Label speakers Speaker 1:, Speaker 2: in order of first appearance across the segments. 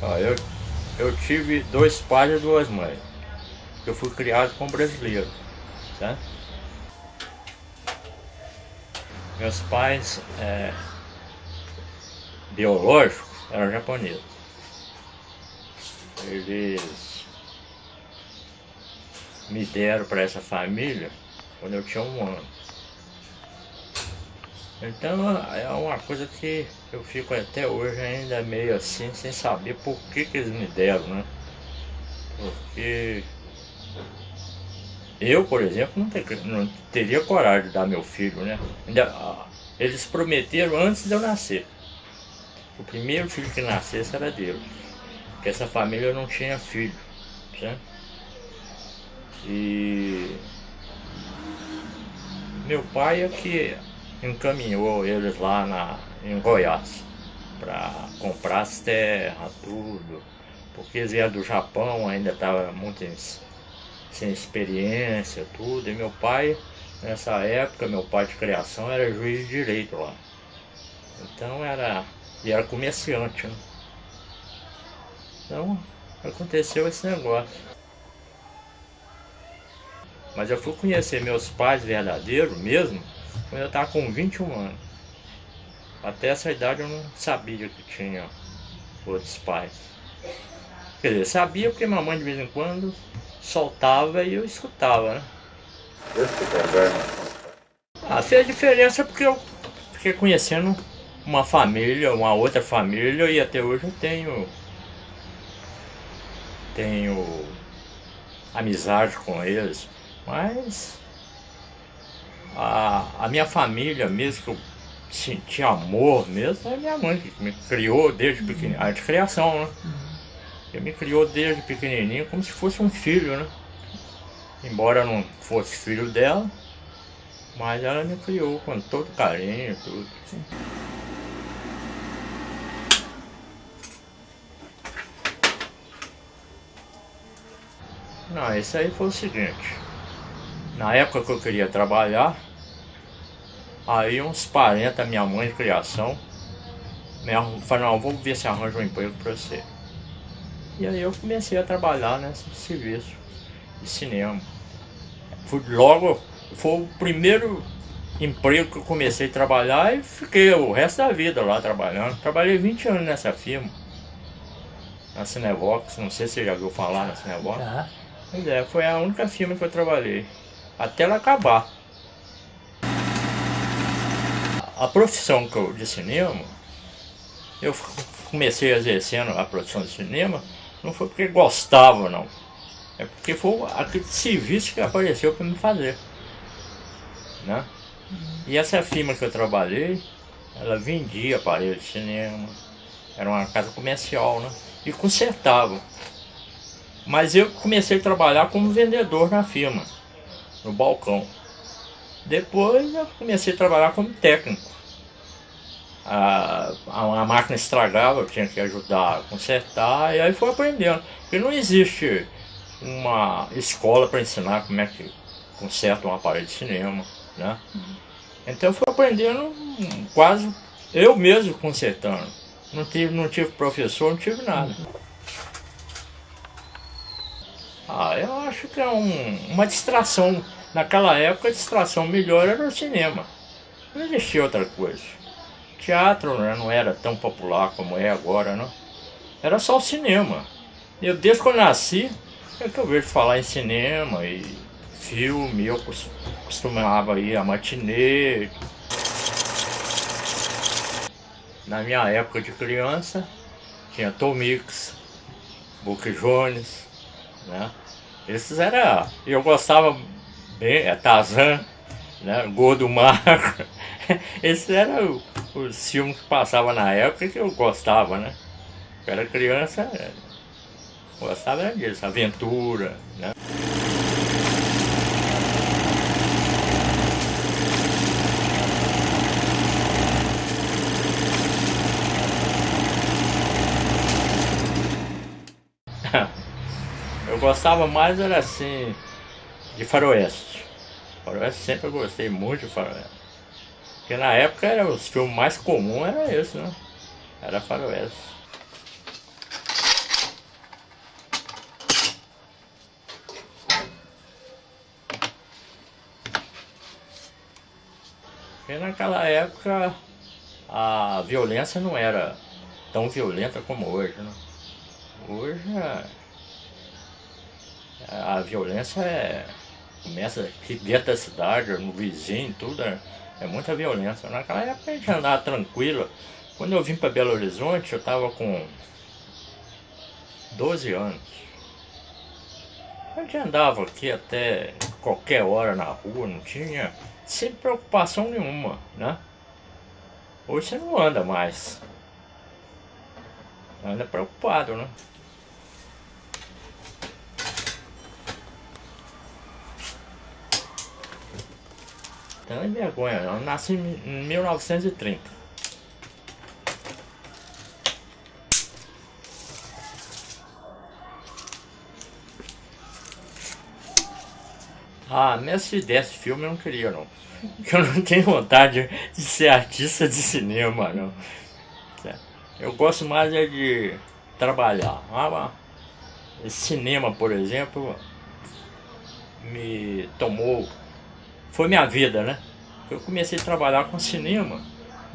Speaker 1: Ó, eu tive dois pais e duas mães. Eu fui criado com brasileiro, tá? Meus pais biológicos eram japoneses. Eles me deram para essa família quando eu tinha 1 ano. Então é uma coisa que eu fico até hoje ainda meio assim, sem saber por que eles me deram, né? Porque eu, por exemplo, não teria coragem de dar meu filho, né? Eles prometeram antes de eu nascer. O primeiro filho que nascesse era deles. Porque essa família não tinha filho, certo? E meu pai é que encaminhou eles lá em Goiás para comprar as terras, tudo. Porque eles eram do Japão, ainda estavam muito sem experiência, tudo. E meu pai, nessa época, meu pai de criação era juiz de direito lá. Então era comerciante, né? Então aconteceu esse negócio. Mas eu fui conhecer meus pais verdadeiros mesmo quando eu estava com 21 anos. Até essa idade eu não sabia que tinha outros pais. Quer dizer, sabia porque mamãe de vez em quando soltava e eu escutava, né? Fez diferença porque eu fiquei conhecendo uma família, uma outra família, e até hoje eu tenho amizade com eles. Mas a minha família mesmo, que eu senti amor mesmo, é a minha mãe que me criou desde pequenininho. A de criação, né? Que me criou desde pequenininho como se fosse um filho, né? Embora eu não fosse filho dela, mas ela me criou com todo carinho e tudo. Não, isso aí foi o seguinte. Na época que eu queria trabalhar, aí uns parentes da minha mãe de criação falaram, não, vou ver se arranjo um emprego para você. E aí eu comecei a trabalhar nesse serviço de cinema. Foi o primeiro emprego que eu comecei a trabalhar e fiquei o resto da vida lá trabalhando. Trabalhei 20 anos nessa firma, na Cinevox, não sei se você já ouviu falar na Cinevox.
Speaker 2: Tá.
Speaker 1: Pois é, foi a única firma que eu trabalhei, até ela acabar. A profissão de cinema, eu comecei exercendo a profissão de cinema, não foi porque gostava não, é porque foi aquele serviço que apareceu para me fazer, né? E essa firma que eu trabalhei, ela vendia aparelhos de cinema, era uma casa comercial, né? E consertava. Mas eu comecei a trabalhar como vendedor na firma, no balcão. Depois eu comecei a trabalhar como técnico. A máquina estragava, eu tinha que ajudar a consertar, e aí fui aprendendo. Porque não existe uma escola para ensinar como é que conserta um aparelho de cinema, né? Então eu fui aprendendo quase eu mesmo consertando. Não tive professor, não tive nada. Eu acho que é uma distração. Naquela época a distração melhor era o cinema. Não existia outra coisa. Teatro, né, não era tão popular como é agora, não. Era só o cinema. Desde que eu nasci, é que eu vejo falar em cinema e filme. Eu costumava ir a matinê. Na minha época de criança, tinha Tom Mix, Buck Jones, né? Eu gostava bem, Tarzan, né? Gordo Magro. Esses eram os filmes que passavam na época que eu gostava, né? Eu era criança, gostava disso, aventura, né? Eu gostava mais, era assim, de faroeste. Faroeste sempre eu gostei muito de faroeste. Porque na época os filmes mais comuns era esse, né? Era faroeste. Porque naquela época a violência não era tão violenta como hoje, né? Hoje a violência começa aqui dentro da cidade, no vizinho, tudo é muita violência. Naquela época a gente andava tranquilo. Quando eu vim para Belo Horizonte eu estava com 12 anos. A gente andava aqui até qualquer hora na rua, não tinha sem preocupação nenhuma, né? Hoje você não anda mais. Anda preocupado, né? Então é vergonha, eu nasci em 1930. Ah, nessa ideia desse filme eu não queria não. Eu não tenho vontade de ser artista de cinema, não. Eu gosto mais é de trabalhar. Esse cinema, por exemplo, me tomou... Foi minha vida, né? Eu comecei a trabalhar com cinema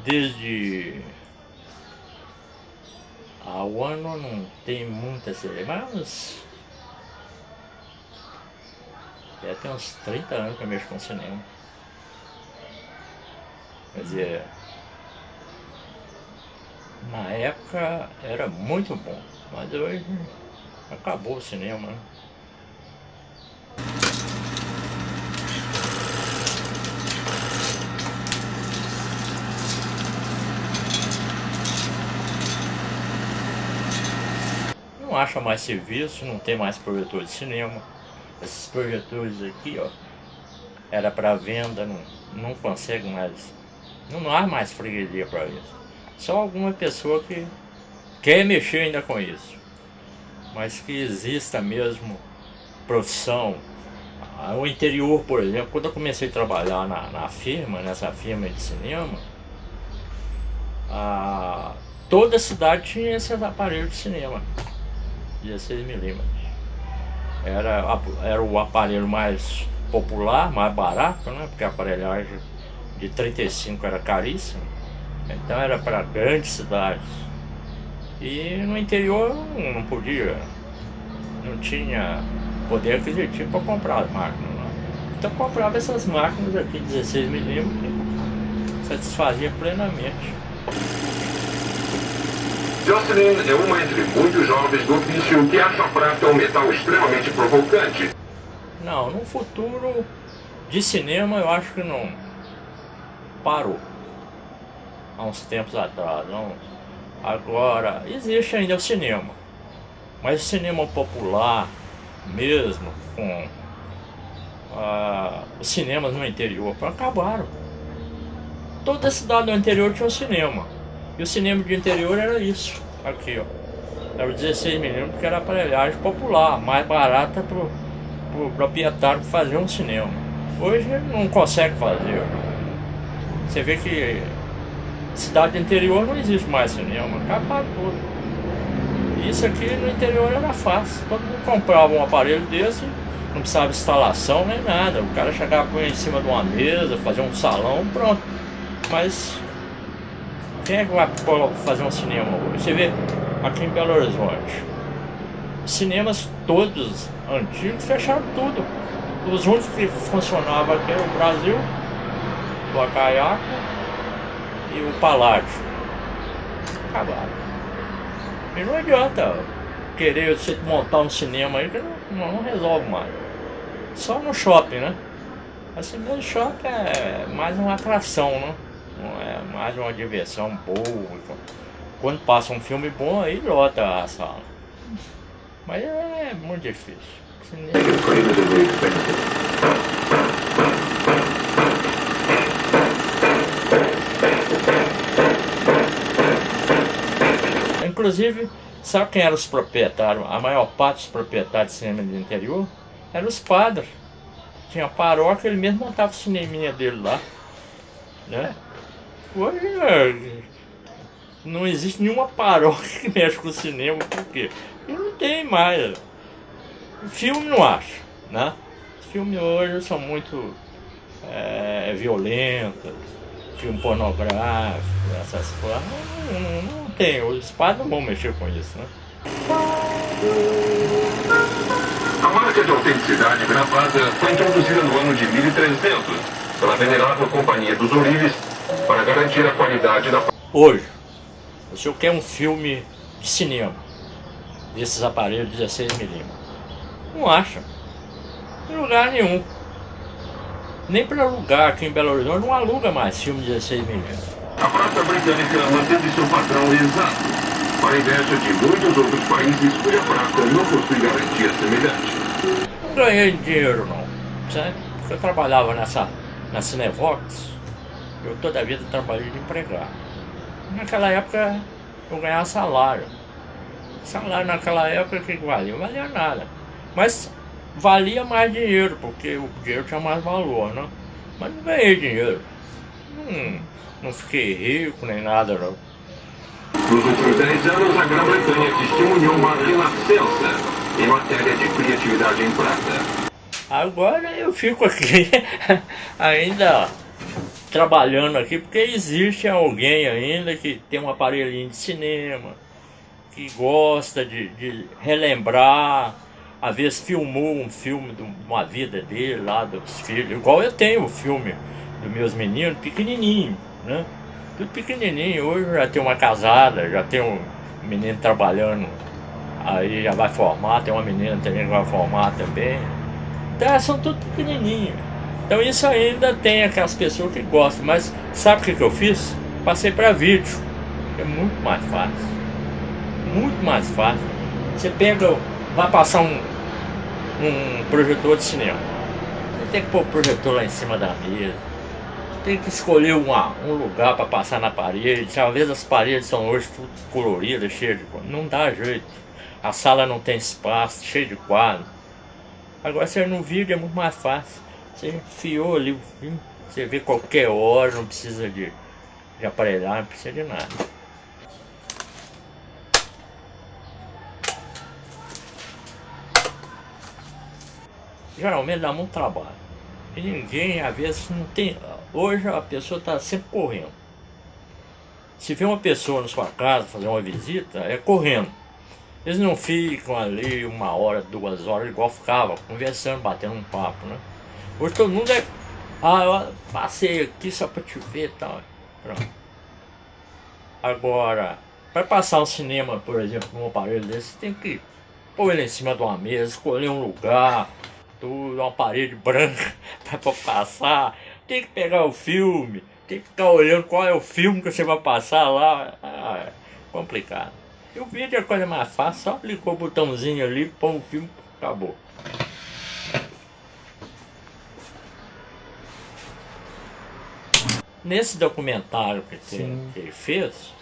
Speaker 1: desde... o ano não tem muita cinema, mas... tem uns 30 anos que eu mexo com cinema. Quer dizer, na época era muito bom, mas hoje acabou o cinema, né? Não acha mais serviço, não tem mais projetor de cinema. Esses projetores aqui, ó, era para venda, não consegue mais, não há mais freguesia para isso. Só alguma pessoa que quer mexer ainda com isso, mas que exista mesmo profissão. O interior, por exemplo, quando eu comecei a trabalhar nessa firma de cinema, toda a cidade tinha esses aparelhos de cinema, 16mm. Era o aparelho mais popular, mais barato, né? Porque a aparelhagem de 35 era caríssima. Então era para grandes cidades. E no interior não podia, não tinha poder aquisitivo para comprar as máquinas. Né? Então comprava essas máquinas aqui, 16mm, que satisfazia plenamente.
Speaker 2: Jocelyn é uma entre muitos jovens do ofício que acha a prata um metal extremamente provocante.
Speaker 1: Não, no futuro de cinema eu acho que não parou. Há uns tempos atrás. Não. Agora, existe ainda o cinema. Mas o cinema popular mesmo, com os cinemas no interior, acabaram. Toda cidade do interior tinha um cinema. E o cinema de interior era isso, aqui ó, era o 16mm, que era a aparelhagem popular, mais barata pro proprietário fazer um cinema. Hoje não consegue fazer. Você vê que cidade do interior não existe mais cinema, acabaram tudo. Isso aqui no interior era fácil, todo mundo comprava um aparelho desse, não precisava de instalação nem nada, o cara chegava, põe em cima de uma mesa, fazia um salão, pronto. Mas quem é que vai fazer um cinema hoje? Você vê aqui em Belo Horizonte, os cinemas todos antigos fecharam tudo. Os únicos que funcionavam aqui eram o Brasil, o Acaiaco e o Paládio. Acabaram. E não adianta querer você montar um cinema aí que não resolve mais. Só no shopping, né? Assim mesmo, shopping é mais uma atração, né? Não é mais uma diversão boa. Quando passa um filme bom, aí lota a sala. Mas é muito difícil. Inclusive, sabe quem eram os proprietários? A maior parte dos proprietários de cinema do interior eram os padres. Tinha paróquia, ele mesmo montava o cineminha dele lá, né? Hoje não existe nenhuma paróquia que mexe com o cinema, por quê? Porque não tem mais. Filme não acho, né? Os filmes hoje são muito violentos, filme pornográfico, essas coisas. Não tem, os pais não vão mexer com isso, né?
Speaker 2: A marca de autenticidade gravada foi introduzida no ano de 1300 pela venerável Companhia dos Ourives para garantir a qualidade da...
Speaker 1: Hoje, o senhor quer um filme de cinema, desses aparelhos 16mm, não acha, em lugar nenhum. Nem para alugar aqui em Belo Horizonte, não aluga mais filme 16mm.
Speaker 2: A prata britânica manteve seu padrão exato, para a inveja de muitos outros países cuja prata não possui garantia semelhante.
Speaker 1: Não ganhei dinheiro não, sabe? Porque eu trabalhava na Cinevox, eu toda a vida trabalhei de empregado. Naquela época eu ganhava salário. Salário naquela época que valia? Não valia nada. Mas valia mais dinheiro, porque o dinheiro tinha mais valor, né? Mas não ganhei dinheiro. Não fiquei rico nem nada não.
Speaker 2: Nos últimos 10 anos, a Grã-Bretanha testemunhou uma renascença em matéria de criatividade em prata.
Speaker 1: Agora eu fico aqui ainda trabalhando aqui porque existe alguém ainda que tem um aparelhinho de cinema, que gosta de relembrar, às vezes filmou um filme de uma vida dele lá, dos filhos, igual eu tenho o filme dos meus meninos pequenininho, né? Tudo pequenininho. Hoje já tem uma casada, já tem um menino trabalhando, aí já vai formar, tem uma menina também que vai formar também. Então são tudo pequenininhos. Então isso ainda tem aquelas pessoas que gostam, mas sabe o que eu fiz? Passei para vídeo, é muito mais fácil. Muito mais fácil. Você pega, vai passar um projetor de cinema. Você tem que pôr o projetor lá em cima da mesa. Tem que escolher um lugar para passar na parede. Às vezes as paredes são hoje tudo coloridas, cheias de quadro. Não dá jeito. A sala não tem espaço, cheio de quadro. Agora você no vídeo é muito mais fácil. Você enfiou ali o filme, você vê qualquer hora, não precisa de aparelhar, não precisa de nada. Geralmente dá muito trabalho. E ninguém, às vezes, não tem... Hoje a pessoa está sempre correndo. Se vê uma pessoa na sua casa fazer uma visita, é correndo. Eles não ficam ali 1 hora, 2 horas, igual ficava, conversando, batendo um papo, né? Hoje todo mundo é... eu passei aqui só para te ver e tal. Pronto. Agora, para passar um cinema, por exemplo, num aparelho desse, você tem que pôr ele em cima de uma mesa, escolher um lugar, tudo, uma parede branca para passar. Tem que pegar o filme, tem que ficar olhando qual é o filme que você vai passar lá. É complicado. E o vídeo é a coisa mais fácil, só clicou o botãozinho ali, põe o filme, acabou. Nesse documentário que ele fez,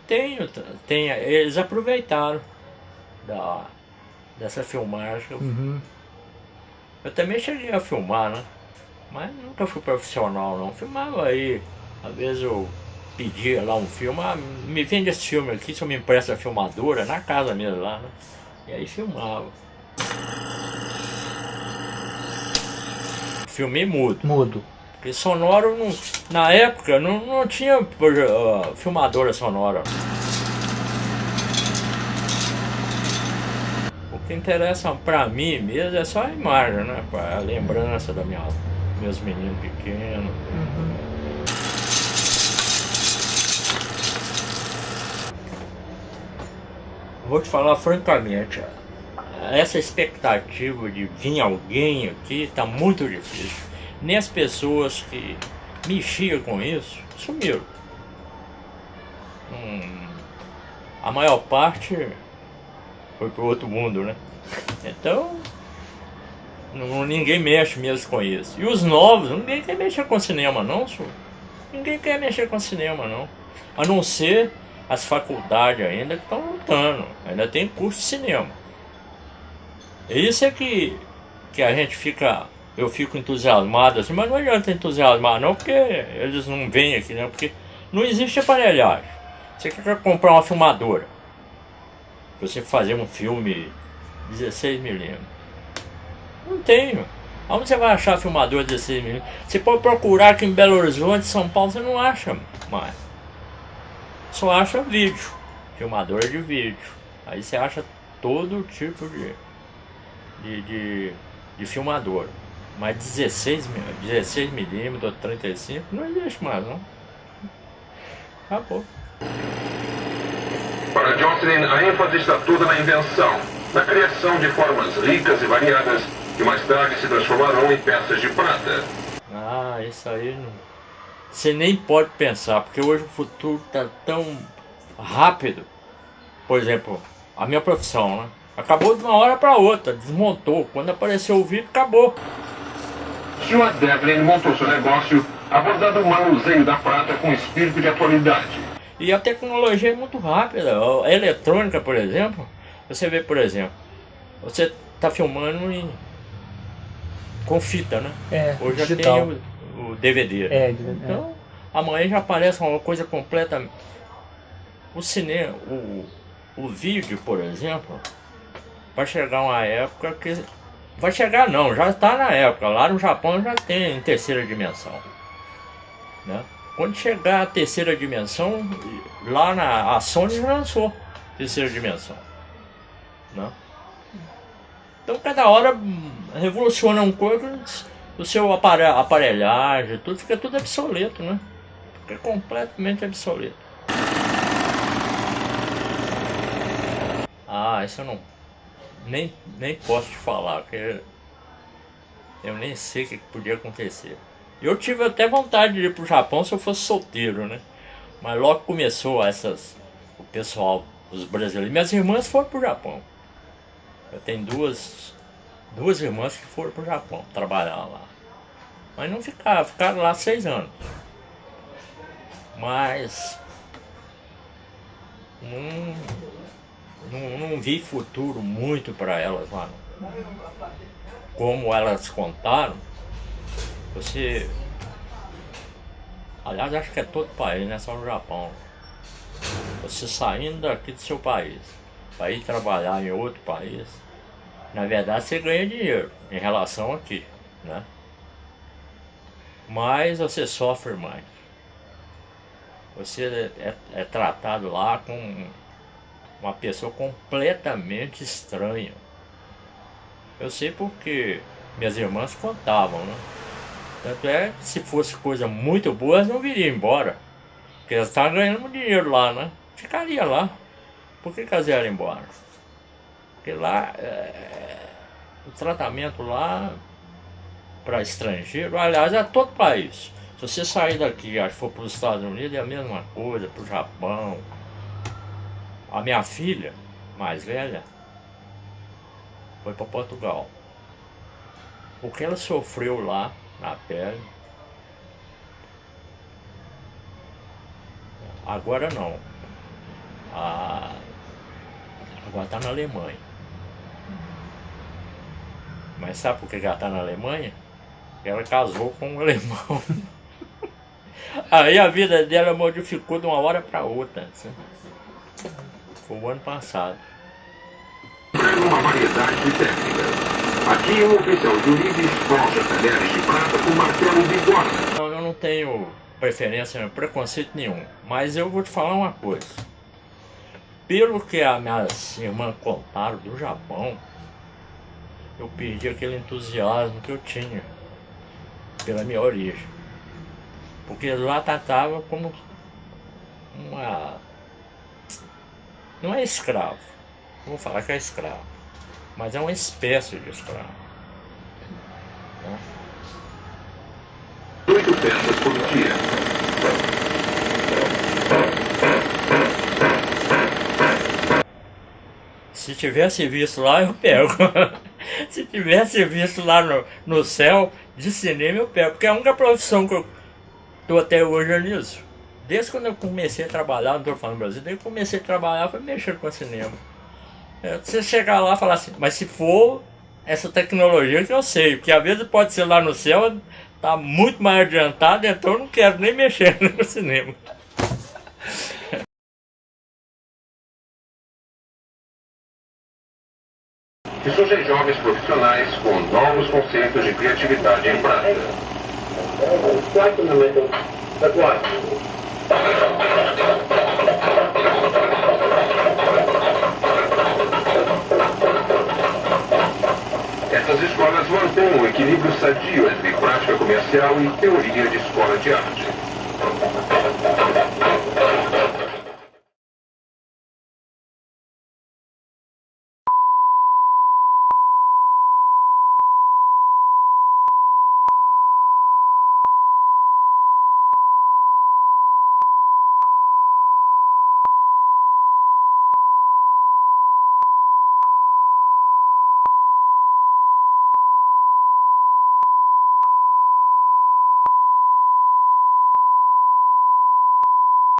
Speaker 1: eles aproveitaram dessa filmagem. Eu também cheguei a filmar, né? Mas nunca fui profissional não. Filmava aí, às vezes eu pedia lá um filme, me vende esse filme aqui, se eu me empresta a filmadora, na casa mesmo lá, né? E aí filmava. Filmei mudo.
Speaker 3: Mudo.
Speaker 1: Porque sonoro, na época, não tinha filmadora sonora. O que interessa pra mim mesmo é só a imagem, né? A lembrança meus meninos pequenos. Vou te falar francamente, essa expectativa de vir alguém aqui tá muito difícil. Nem as pessoas que mexiam com isso sumiram. A maior parte foi pro outro mundo, né? Então ninguém mexe mesmo com isso. E os novos, ninguém quer mexer com cinema não, senhor. Ninguém quer mexer com cinema não. A não ser as faculdades ainda que estão lutando. Ainda tem curso de cinema. Isso é que a gente fica... Eu fico entusiasmado assim, mas não adianta entusiasmar não, porque eles não vêm aqui, né? Porque não existe aparelhagem. Você quer comprar uma filmadora, você fazer um filme 16mm. Não tenho. Onde você vai achar filmador de 16mm? Você pode procurar aqui em Belo Horizonte, São Paulo, você não acha mais. Só acha vídeo, filmador de vídeo. Aí você acha todo tipo de filmador. Mas 16mm ou 35 não existe mais, não. Acabou.
Speaker 2: Para Jocelyn, a ênfase está toda na invenção, na criação de formas ricas e variadas que mais tarde se transformarão em peças de prata.
Speaker 1: Ah, isso aí não... Você nem pode pensar, porque hoje o futuro está tão rápido. Por exemplo, a minha profissão, né? Acabou de uma hora para outra, desmontou. Quando apareceu o vídeo, acabou.
Speaker 2: Stuart Devlin montou seu negócio abordando o manuseio da prata com espírito de atualidade.
Speaker 1: E a tecnologia é muito rápida. A eletrônica, por exemplo, você vê, por exemplo, você está filmando com fita, né? Hoje
Speaker 3: digital.
Speaker 1: já tem o DVD. Então, amanhã já aparece uma coisa completamente... O cinema, o vídeo, por exemplo, vai chegar uma época que... Vai chegar não, já está na época. Lá no Japão já tem em terceira dimensão, né? Quando chegar a terceira dimensão, lá a Sony já lançou terceira dimensão, né? Então cada hora revoluciona um coisa, o seu aparelhagem, tudo fica tudo obsoleto, né? Fica completamente obsoleto. Ah, isso eu não... Nem posso te falar, porque eu nem sei o que podia acontecer. Eu tive até vontade de ir pro Japão se eu fosse solteiro, né? Mas logo começou o pessoal, os brasileiros. Minhas irmãs foram pro Japão. Eu tenho duas irmãs que foram pro Japão trabalhar lá. Mas não ficaram lá 6 anos. Mas não vi futuro muito para elas lá, não. Como elas contaram, aliás, acho que é todo país, não é só no Japão. Você saindo daqui do seu país para ir trabalhar em outro país, na verdade você ganha dinheiro em relação aqui, né? Mas você sofre mais. Você é tratado lá com uma pessoa completamente estranha. Eu sei porque minhas irmãs contavam, né? Tanto é que se fosse coisa muito boa, elas não viriam embora. Porque elas estavam ganhando dinheiro lá, né? Ficaria lá. Por que elas iam embora? Porque lá, o tratamento lá para estrangeiro, aliás, é todo país. Se você sair daqui e for para os Estados Unidos, é a mesma coisa, para o Japão. A minha filha, mais velha, foi para Portugal. O que ela sofreu lá, na pele, agora não. Agora está na Alemanha. Mas sabe por que ela está na Alemanha? Porque ela casou com um alemão. Aí a vida dela modificou de uma hora para outra. Assim. Foi o ano passado.
Speaker 2: Uma variedade de técnicas. Aqui o oficial de Uribe forja talheres de prata com martelo bigorna.
Speaker 1: Eu não tenho preferência, preconceito nenhum. Mas eu vou te falar uma coisa. Pelo que as minhas irmãs contaram do Japão, eu perdi aquele entusiasmo que eu tinha pela minha origem. Porque lá tratava como uma... Não é escravo, não vou falar que é escravo, mas é uma espécie de escravo. Né?
Speaker 2: 8 peças por dia.
Speaker 1: Se tivesse visto lá, eu pego. Se tivesse visto lá no céu de cinema, eu pego. Porque é a única profissão que eu estou até hoje é nisso. Desde quando eu comecei a trabalhar, não estou falando no Brasil, desde que eu comecei a trabalhar, foi mexendo com cinema. Você chegar lá e falar assim, mas se for essa tecnologia que eu sei, porque às vezes pode ser lá no céu, tá muito mais adiantado, então eu não quero nem mexer no cinema.
Speaker 2: que surgem jovens profissionais com novos conceitos de criatividade em prática. Essas escolas mantêm um equilíbrio sadio entre prática comercial e teoria de escola de arte.